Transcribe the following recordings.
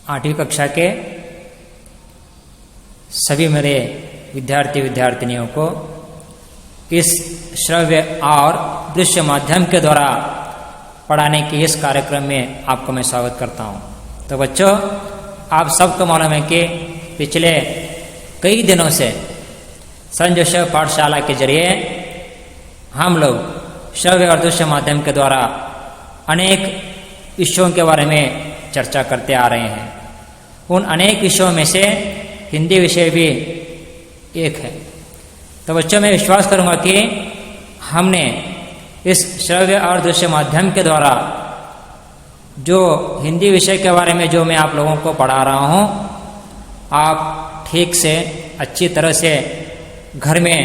8वीं कक्षा के सभी मेरे विद्यार्थी विद्यार्थिनियों को इस श्रव्य और दृश्य माध्यम के द्वारा पढ़ाने के इस कार्यक्रम में आपको मैं स्वागत करता हूं। तो बच्चों, आप सबको मालूम है कि पिछले कई दिनों से संत जोसेफ पाठशाला के जरिए हम लोग श्रव्य और दृश्य माध्यम के द्वारा अनेक विषयों के बारे में चर्चा करते आ रहे हैं। उन अनेक विषयों में से हिंदी विषय भी एक है। तो बच्चों, मैं विश्वास करूंगा कि हमने इस श्रव्य और दृश्य माध्यम के द्वारा जो हिंदी विषय के बारे में जो मैं आप लोगों को पढ़ा रहा हूं, आप ठीक से अच्छी तरह से घर में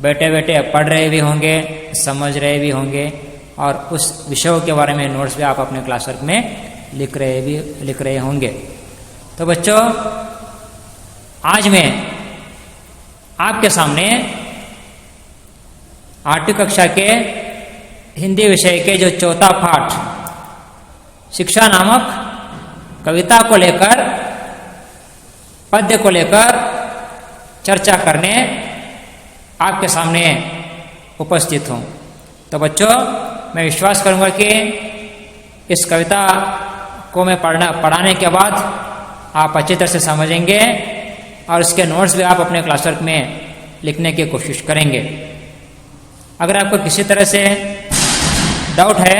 बैठे बैठे पढ़ रहे भी होंगे, समझ रहे भी होंगे और उस विषयों के बारे में नोट्स भी आप अपने क्लासवर्क में लिख रहे होंगे। तो बच्चों, आज मैं आपके सामने 8वीं कक्षा के हिंदी विषय के जो चौथा पाठ शिक्षा नामक कविता को लेकर, पद्य को लेकर चर्चा करने आपके सामने उपस्थित हूँ। तो बच्चों, मैं विश्वास करूँगा कि इस कविता को मैं पढ़ाने के बाद आप अच्छी तरह से समझेंगे और इसके नोट्स भी आप अपने क्लासवर्क में लिखने की कोशिश करेंगे। अगर आपको किसी तरह से डाउट है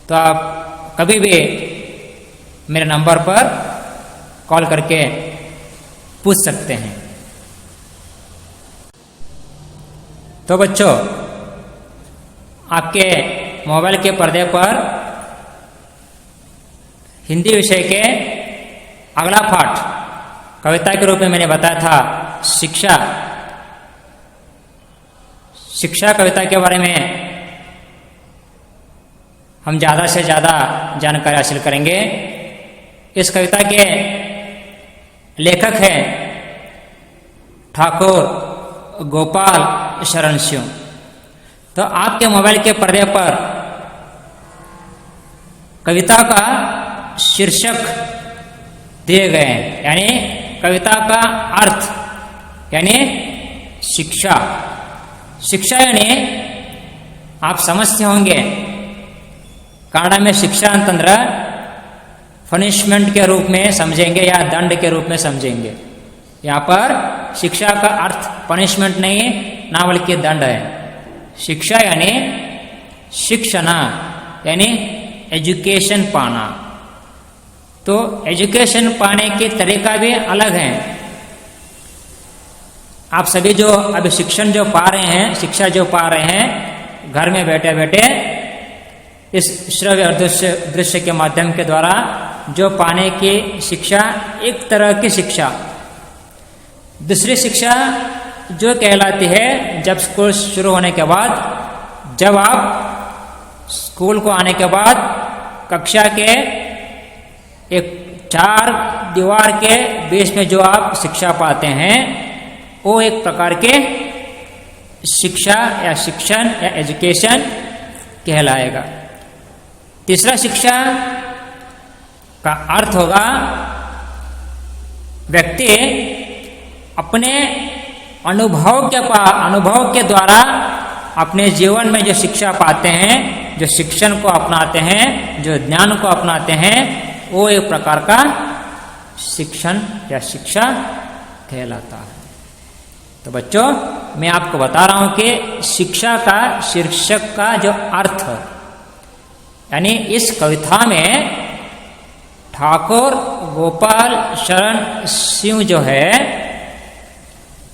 तो आप कभी भी मेरे नंबर पर कॉल करके पूछ सकते हैं। तो बच्चों, आपके मोबाइल के पर्दे पर हिंदी विषय के अगला पाठ कविता के रूप में मैंने बताया था शिक्षा कविता के बारे में हम ज़्यादा से ज़्यादा जानकारी हासिल करेंगे। इस कविता के लेखक हैं ठाकुर गोपाल शरण सिंह। तो आपके मोबाइल के पर्दे पर कविता का शीर्षक दिए गए हैं, यानी कविता का अर्थ यानी शिक्षा। शिक्षा यानी आप समझते होंगे कन्नड़ में शिक्षा अंतंद्र पनिशमेंट के रूप में समझेंगे या दंड के रूप में समझेंगे। यहाँ पर शिक्षा का अर्थ पनिशमेंट नहीं ना बल्कि दंड है। शिक्षा यानी शिक्षणा यानी एजुकेशन पाना। तो एजुकेशन पाने के तरीका भी अलग है। आप सभी जो अभी शिक्षण जो पा रहे हैं, शिक्षा जो पा रहे हैं, घर में बैठे बैठे इस श्रव्य और दृश्य के माध्यम के द्वारा जो पाने की शिक्षा एक तरह की शिक्षा। दूसरी शिक्षा जो कहलाती है जब स्कूल शुरू होने के बाद, जब आप स्कूल को आने के बाद कक्षा के एक 4 दीवार के बीच में जो आप शिक्षा पाते हैं, वो एक प्रकार के शिक्षा या शिक्षण या एजुकेशन कहलाएगा। तीसरा शिक्षा का अर्थ होगा व्यक्ति अपने अनुभव के द्वारा अपने जीवन में जो शिक्षा पाते हैं, जो शिक्षण को अपनाते हैं, जो ज्ञान को अपनाते हैं, वो एक प्रकार का शिक्षण या शिक्षा कहलाता है। तो बच्चों, मैं आपको बता रहा हूं कि शिक्षा का शीर्षक का जो अर्थ यानी इस कविता में ठाकुर गोपाल शरण सिंह जो है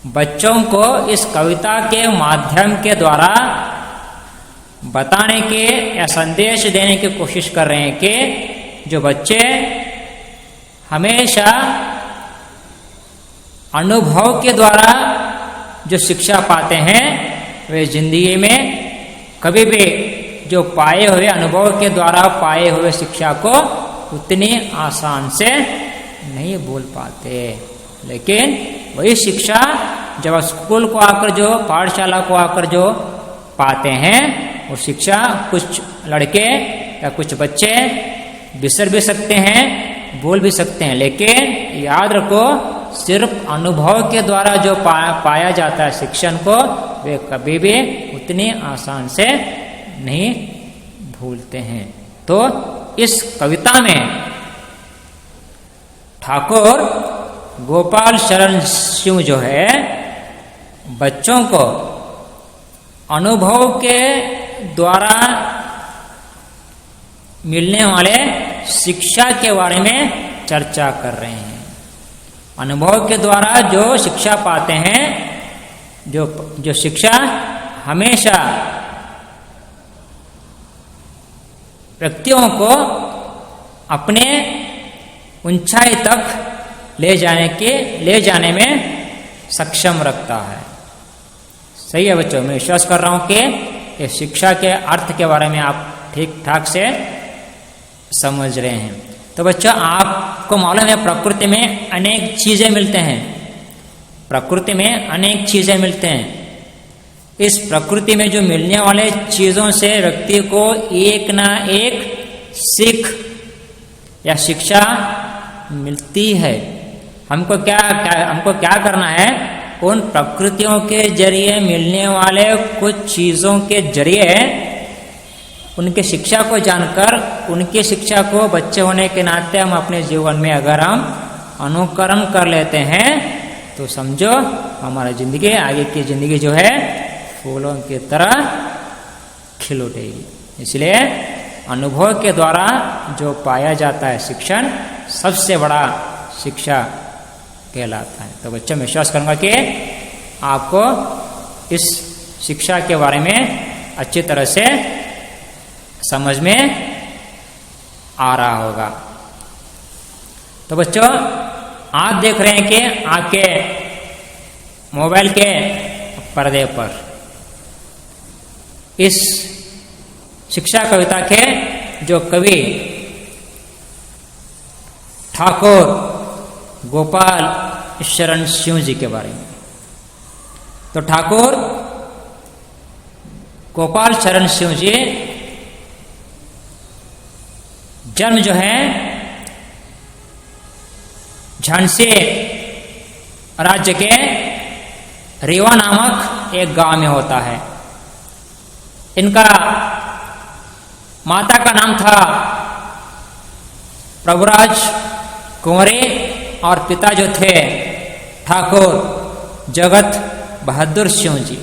बच्चों को इस कविता के माध्यम के द्वारा बताने के या संदेश देने की कोशिश कर रहे हैं कि जो बच्चे हमेशा अनुभव के द्वारा जो शिक्षा पाते हैं, वे जिंदगी में कभी भी जो पाए हुए अनुभव के द्वारा पाए हुए शिक्षा को उतनी आसान से नहीं भूल पाते। लेकिन वही शिक्षा जब स्कूल को आकर जो पाठशाला को आकर जो पाते हैं, वो शिक्षा कुछ लड़के या कुछ बच्चे बिसर भी सकते हैं, बोल भी सकते हैं, लेकिन याद रखो सिर्फ अनुभव के द्वारा जो पाया जाता है शिक्षण को, वे कभी भी उतनी आसान से नहीं भूलते हैं। तो इस कविता में ठाकुर गोपाल शरण सिंह जो है बच्चों को अनुभव के द्वारा मिलने वाले शिक्षा के बारे में चर्चा कर रहे हैं। अनुभव के द्वारा जो शिक्षा पाते हैं, जो शिक्षा हमेशा व्यक्तियों को अपने ऊंचाई तक ले जाने में सक्षम रखता है। सही है बच्चों, मैं विश्वास कर रहा हूं कि इस शिक्षा के अर्थ के बारे में आप ठीक ठाक से समझ रहे हैं। तो बच्चों आपको मालूम है प्रकृति में अनेक चीजें मिलते हैं, प्रकृति में अनेक चीजें मिलते हैं। इस प्रकृति में जो मिलने वाले चीजों से व्यक्ति को एक ना एक सीख या शिक्षा मिलती है। हमको क्या करना है, उन प्रकृतियों के जरिए मिलने वाले कुछ चीजों के जरिए उनके शिक्षा को जानकर, उनकी शिक्षा को बच्चे होने के नाते हम अपने जीवन में अगर हम अनुकरण कर लेते हैं तो समझो हमारी जिंदगी, आगे की जिंदगी जो है फूलों की तरह खिल उठेगी। इसलिए अनुभव के द्वारा जो पाया जाता है शिक्षण सबसे बड़ा शिक्षा कहलाता है। तो बच्चों मैं विश्वास करूंगा कि आपको इस शिक्षा के बारे में अच्छी तरह से समझ में आ रहा होगा। तो बच्चों आप देख रहे हैं कि आपके मोबाइल के पर्दे पर इस शिक्षा कविता के जो कवि ठाकुर गोपाल शरण सिंह जी के बारे में। तो ठाकुर गोपाल शरण सिंह जी जन्म जो है झांसी राज्य के रीवा नामक एक गांव में होता है। इनका माता का नाम था प्रभुराज कुंवरी और पिता जो थे ठाकुर जगत बहादुर सिंह जी।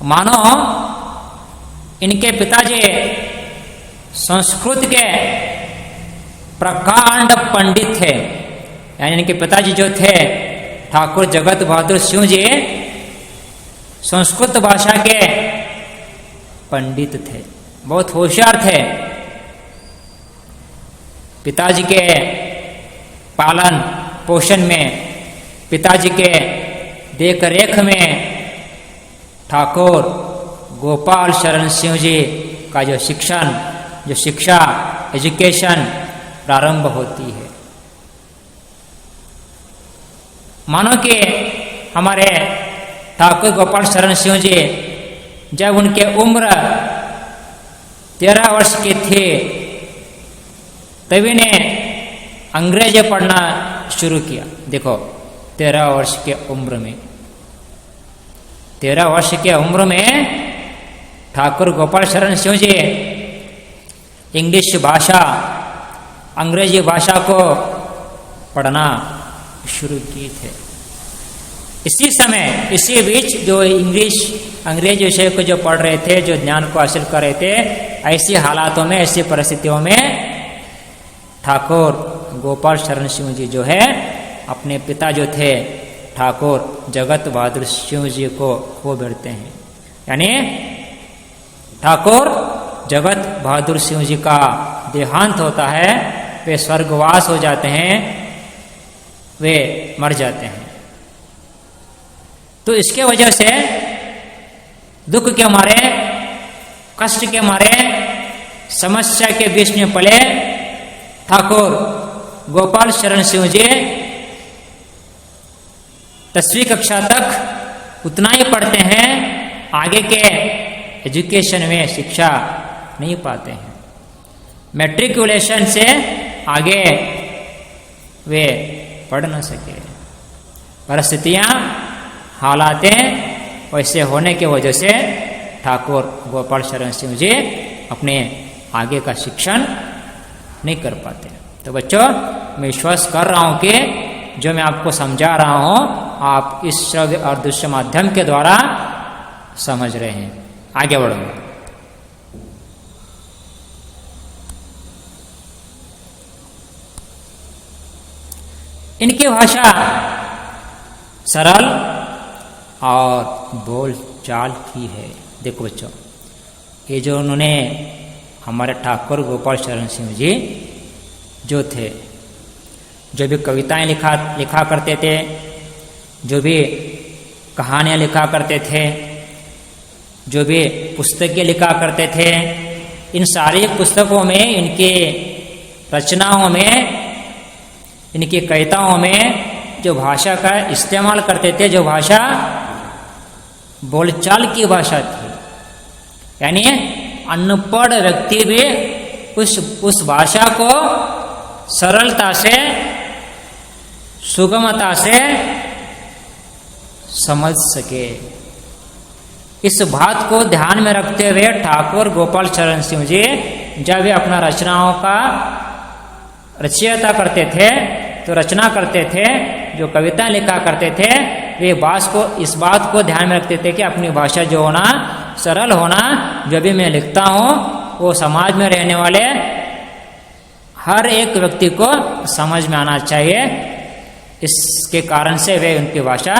मानो इनके पिताजी संस्कृत के प्रकांड पंडित थे, यानी इनके पिताजी जो थे ठाकुर जगत बहादुर सिंह जी संस्कृत भाषा के पंडित थे, बहुत होशियार थे। पिताजी के पालन पोषण में, पिताजी के देख रेख में ठाकुर गोपाल शरण सिंह जी का जो शिक्षा एजुकेशन प्रारंभ होती है। मानो कि हमारे ठाकुर गोपाल शरण सिंह जी जब उनके उम्र 13 वर्ष की थी तभी ने अंग्रेजी पढ़ना शुरू किया। देखो 13 वर्ष के उम्र में, 13 वर्ष के उम्र में ठाकुर गोपाल शरण सिंह जी इंग्लिश भाषा, अंग्रेजी भाषा को पढ़ना शुरू किए थे। इसी बीच जो अंग्रेजी विषय को जो पढ़ रहे थे, जो ज्ञान को हासिल कर रहे थे, ऐसी हालातों में, ऐसी परिस्थितियों में ठाकुर गोपाल शरण सिंह जी जो है अपने पिता जो थे ठाकुर जगत बहादुर सिंह जी को खो बैठते हैं। यानी ठाकुर जगत बहादुर सिंह जी का देहांत होता है, वे स्वर्गवास हो जाते हैं, वे मर जाते हैं। तो इसके वजह से दुख के मारे, कष्ट के मारे, समस्या के बीच में पड़े ठाकुर गोपाल शरण सिंह जी 10वीं कक्षा तक उतना ही पढ़ते हैं, आगे के एजुकेशन में शिक्षा नहीं पाते हैं। मैट्रिकुलेशन से आगे वे पढ़ न सके। परिस्थितियां, हालातें वैसे होने की वजह से ठाकुर गोपाल शरण सिंह जी अपने आगे का शिक्षण नहीं कर पाते। तो बच्चों, मैं विश्वास कर रहा हूं कि जो मैं आपको समझा रहा हूं आप इस श्रव्य और दृश्य माध्यम के द्वारा समझ रहे हैं। आगे बढ़ूंगा। इनकी भाषा सरल और बोल चाल की है। देखो बच्चों, ये जो उन्होंने हमारे ठाकुर गोपाल शरण सिंह जी जो थे, जो भी कविताएं लिखा करते थे, जो भी कहानियां लिखा करते थे, जो भी पुस्तकें लिखा करते थे, इन सारी पुस्तकों में, इनके रचनाओं में, इनकी कविताओं में जो भाषा का इस्तेमाल करते थे, जो भाषा बोलचाल की भाषा थी, यानी अनपढ़ व्यक्ति भी उस भाषा को सरलता से, सुगमता से समझ सके। इस बात को ध्यान में रखते हुए ठाकुर गोपाल शरण सिंह जी जब वे अपना रचनाओं का रचयिता करते थे, तो रचना करते थे, जो कविता लिखा करते थे, वे इस बात को ध्यान में रखते थे कि अपनी भाषा जो होना, सरल होना, जो भी मैं लिखता हूँ वो समाज में रहने वाले हर एक व्यक्ति को समझ में आना चाहिए। इसके कारण से वे उनकी भाषा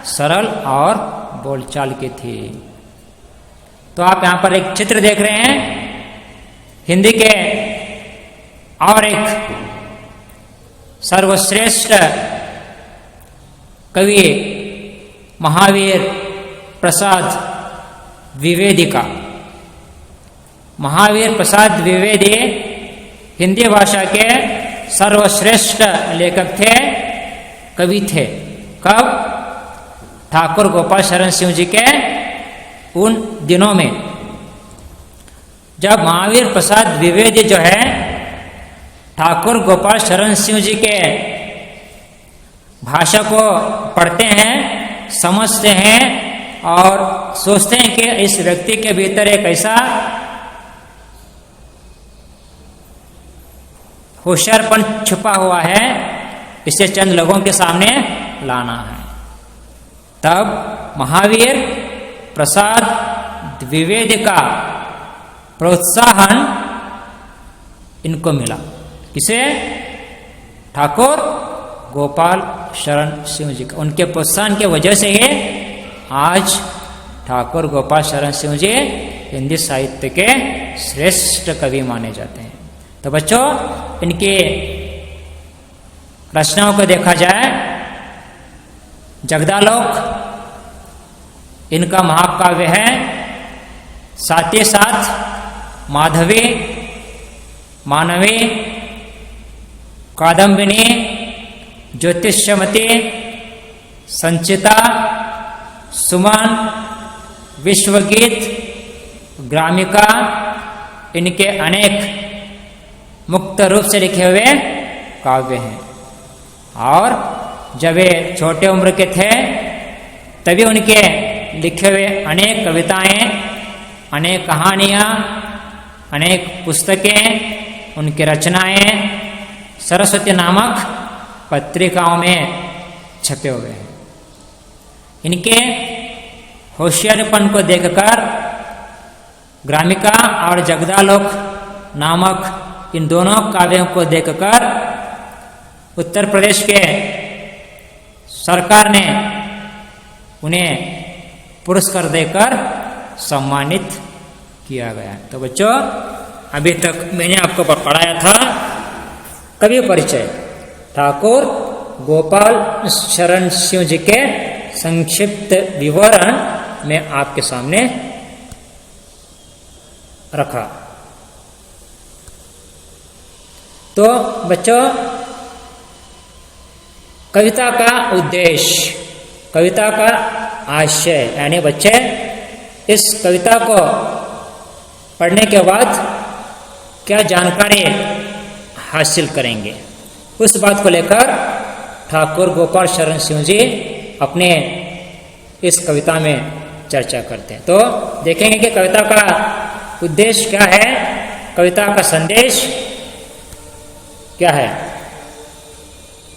सरल और बोलचाल की थी। तो आप यहाँ पर एक चित्र देख रहे हैं हिंदी के और एक सर्वश्रेष्ठ कवि महावीर प्रसाद द्विवेदी का। महावीर प्रसाद द्विवेदी हिंदी भाषा के सर्वश्रेष्ठ लेखक थे, कवि थे। कब? ठाकुर गोपाल शरण सिंह जी के उन दिनों में, जब महावीर प्रसाद द्विवेदी जो है ठाकुर गोपाल शरण सिंह जी के भाषा को पढ़ते हैं, समझते हैं और सोचते हैं कि इस व्यक्ति के भीतर एक ऐसा होशियारपन छुपा हुआ है, इसे चंद लोगों के सामने लाना है। तब महावीर प्रसाद द्विवेदी का प्रोत्साहन इनको मिला। किसे? ठाकुर गोपाल शरण सिंह जी का। उनके प्रोत्साहन के वजह से ही आज ठाकुर गोपाल शरण सिंह जी हिंदी साहित्य के श्रेष्ठ कवि माने जाते हैं। तो बच्चों, इनकी रचनाओं को देखा जाए, जगदालोक इनका महाकाव्य है, साथ ही साथ माधवी, मानवी, कादम्बिनी, ज्योतिषमती, संचिता, सुमन, विश्वगीत, ग्रामिका, इनके अनेक मुक्त रूप से लिखे हुए काव्य हैं। और जब वे छोटे उम्र के थे तभी उनके लिखे हुए अनेक कविताएं, अनेक कहानियां, अनेक पुस्तकें, उनकी रचनाएं सरस्वती नामक पत्रिकाओं में छपे हुए हैं। इनके होशियारपन को देखकर ग्रामिका और जगदालोक नामक इन दोनों काव्यों को देखकर उत्तर प्रदेश के सरकार ने उन्हें पुरस्कार देकर सम्मानित किया गया। तो बच्चों, अभी तक मैंने आपको पढ़ाया था कवि परिचय, ठाकुर गोपाल शरण सिंह जी के संक्षिप्त विवरण में आपके सामने रखा। तो बच्चों, कविता का उद्देश्य, कविता का आशय, यानी बच्चे इस कविता को पढ़ने के बाद क्या जानकारी हासिल करेंगे, उस बात को लेकर ठाकुर गोपाल शरण सिंह जी अपने इस कविता में चर्चा करते हैं। तो देखेंगे कि कविता का उद्देश्य क्या है, कविता का संदेश क्या है।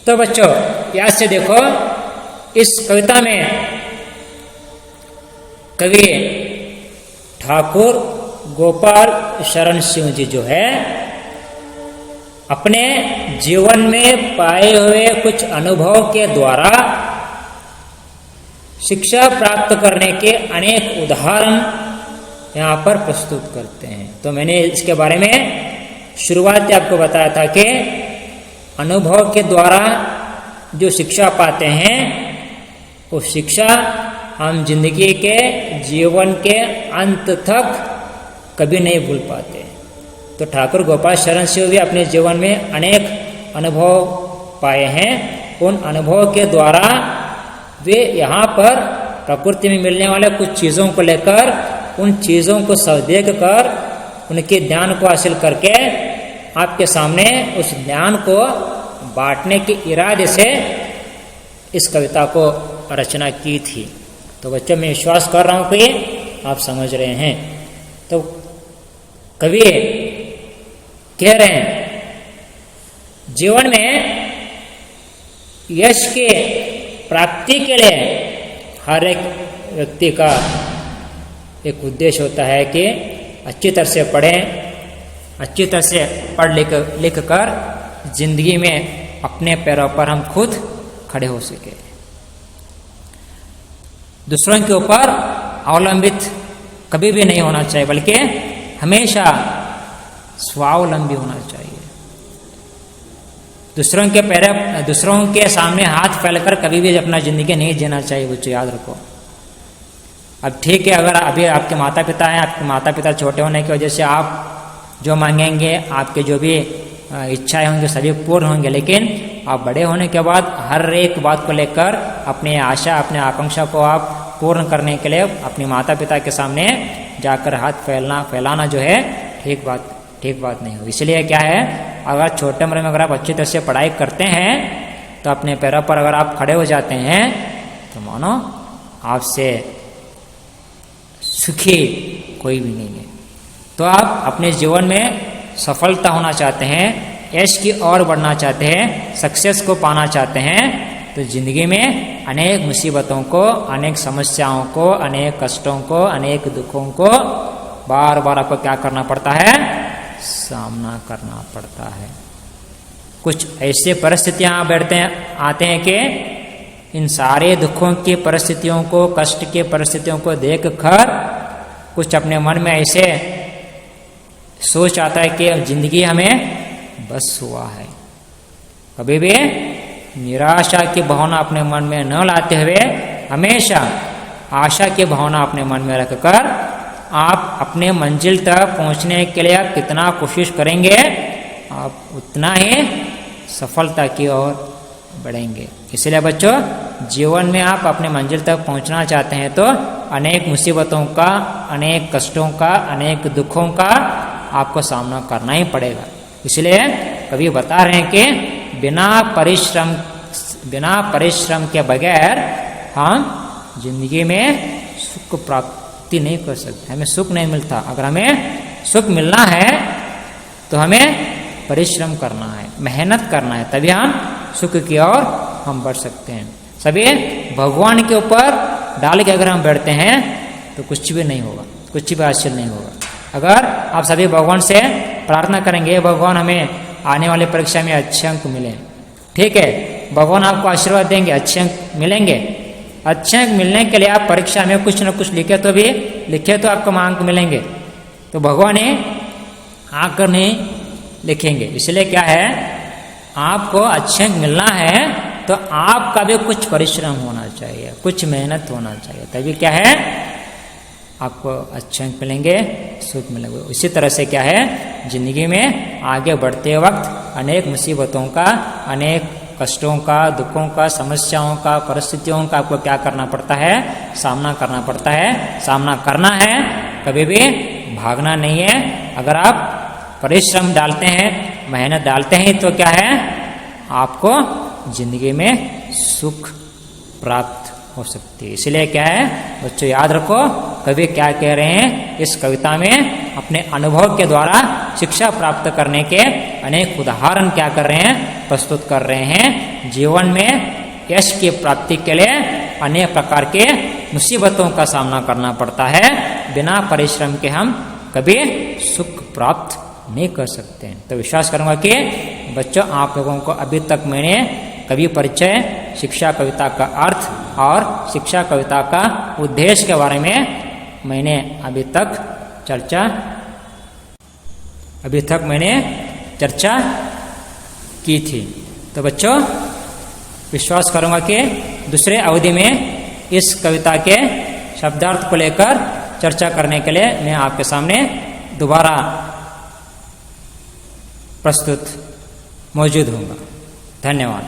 तो बच्चों याद से देखो, इस कविता में कवि ठाकुर गोपाल शरण सिंह जी जो है अपने जीवन में पाए हुए कुछ अनुभव के द्वारा शिक्षा प्राप्त करने के अनेक उदाहरण यहाँ पर प्रस्तुत करते हैं। तो मैंने इसके बारे में शुरुआत आपको बताया था कि अनुभव के द्वारा जो शिक्षा पाते हैं वो शिक्षा हम जिंदगी के जीवन के अंत तक कभी नहीं भूल पाते। तो ठाकुर गोपाल शरण सिंह भी अपने जीवन में अनेक अनुभव पाए हैं। उन अनुभव के द्वारा वे यहाँ पर प्रकृति में मिलने वाले कुछ चीज़ों को लेकर उन चीज़ों को देख कर उनके ज्ञान को हासिल करके आपके सामने उस ज्ञान को बांटने के इरादे से इस कविता को रचना की थी। तो बच्चों मैं विश्वास कर रहा हूँ कि आप समझ रहे हैं। तो कवि कह रहे हैं जीवन में यश के प्राप्ति के लिए हर एक व्यक्ति का एक उद्देश्य होता है कि अच्छी तरह से पढ़ें, अच्छी तरह से पढ़ लिख कर जिंदगी में अपने पैरों पर हम खुद खड़े हो सके, दूसरों के ऊपर अवलंबित कभी भी नहीं होना चाहिए, बल्कि हमेशा स्वावलंबी होना चाहिए। दूसरों के सामने हाथ फैलकर कभी भी अपना जिंदगी नहीं जीना चाहिए, बच्चों याद रखो। अब ठीक है, अगर अभी आपके माता पिता हैं, आपके माता पिता छोटे होने की वजह से आप जो मांगेंगे, आपके जो भी इच्छाएं होंगी सभी पूर्ण होंगे, लेकिन आप बड़े होने के बाद हर एक बात को लेकर अपनी आशा, अपने आकांक्षा को आप पूर्ण करने के लिए अपने माता पिता के सामने जाकर हाथ फैलाना जो है ठीक बात नहीं हो। इसलिए क्या है, अगर छोटे उम्र में अगर आप अच्छी तरह से पढ़ाई करते हैं तो अपने पैरों पर अगर आप खड़े हो जाते हैं तो मानो आपसे सुखी कोई भी नहीं है। तो आप अपने जीवन में सफलता होना चाहते हैं, यश की ओर बढ़ना चाहते हैं, सक्सेस को पाना चाहते हैं, तो जिंदगी में अनेक मुसीबतों को, अनेक समस्याओं को, अनेक कष्टों को, अनेक दुखों को बार बार आपको क्या करना पड़ता है, सामना करना पड़ता है। कुछ ऐसे परिस्थितियां आते हैं कि इन सारे दुखों की परिस्थितियों को, कष्ट की परिस्थितियों को देखकर कुछ अपने मन में ऐसे सोच आता है कि जिंदगी हमें बस हुआ है। कभी भी निराशा की भावना अपने मन में न लाते हुए हमेशा आशा की भावना अपने मन में रखकर आप अपने मंजिल तक पहुंचने के लिए कितना कोशिश करेंगे, आप उतना ही सफलता की ओर बढ़ेंगे। इसलिए बच्चों, जीवन में आप अपने मंजिल तक पहुंचना चाहते हैं तो अनेक मुसीबतों का, अनेक कष्टों का, अनेक दुखों का आपको सामना करना ही पड़ेगा। इसलिए कभी बता रहे हैं कि बिना परिश्रम के बगैर हम जिंदगी में सुख प्राप्ति नहीं कर सकते, हमें सुख नहीं मिलता। अगर हमें सुख मिलना है तो हमें परिश्रम करना है, मेहनत करना है, तभी हम सुख की ओर हम बढ़ सकते हैं। सभी भगवान के ऊपर डाल के अगर हम बैठते हैं तो कुछ भी नहीं होगा, कुछ भी हासिल नहीं होगा। अगर आप सभी भगवान से प्रार्थना करेंगे, भगवान हमें आने वाली परीक्षा में अच्छे अंक मिले, ठीक है, भगवान आपको आशीर्वाद देंगे, अच्छे अंक मिलेंगे। अच्छे अंक मिलने के लिए आप परीक्षा में कुछ न कुछ लिखे तो आपको अंक मिलेंगे, तो भगवान ही आकर नहीं लिखेंगे। इसलिए क्या है, आपको अच्छे अंक मिलना है तो आपका भी कुछ परिश्रम होना चाहिए, कुछ मेहनत होना चाहिए, तभी क्या है आपको अच्छे अंक मिलेंगे, सुख मिलेंगे। इसी तरह से क्या है, जिंदगी में आगे बढ़ते वक्त अनेक मुसीबतों का, अनेक कष्टों का, दुखों का, समस्याओं का, परिस्थितियों का आपको क्या करना पड़ता है, सामना करना पड़ता है। सामना करना है, कभी भी भागना नहीं है। अगर आप परिश्रम डालते हैं, मेहनत डालते हैं तो क्या है, आपको जिंदगी में सुख प्राप्त हो सकती है। इसलिए क्या है बच्चों, याद रखो कवि क्या कह रहे हैं इस कविता में, अपने अनुभव के द्वारा शिक्षा प्राप्त करने के अनेक उदाहरण क्या कर रहे हैं, प्रस्तुत कर रहे हैं। जीवन में यश की प्राप्ति के लिए अनेक प्रकार के मुसीबतों का सामना करना पड़ता है, बिना परिश्रम के हम कभी सुख प्राप्त नहीं कर सकते। तो विश्वास करूंगा कि बच्चों आप लोगों को अभी तक मैंने कवि परिचय, शिक्षा कविता का अर्थ और शिक्षा कविता का उद्देश्य के बारे में मैंने अभी तक चर्चा की थी। तो बच्चों विश्वास करूंगा कि दूसरे अवधि में इस कविता के शब्दार्थ को लेकर चर्चा करने के लिए मैं आपके सामने दोबारा प्रस्तुत मौजूद हूँगा। धन्यवाद।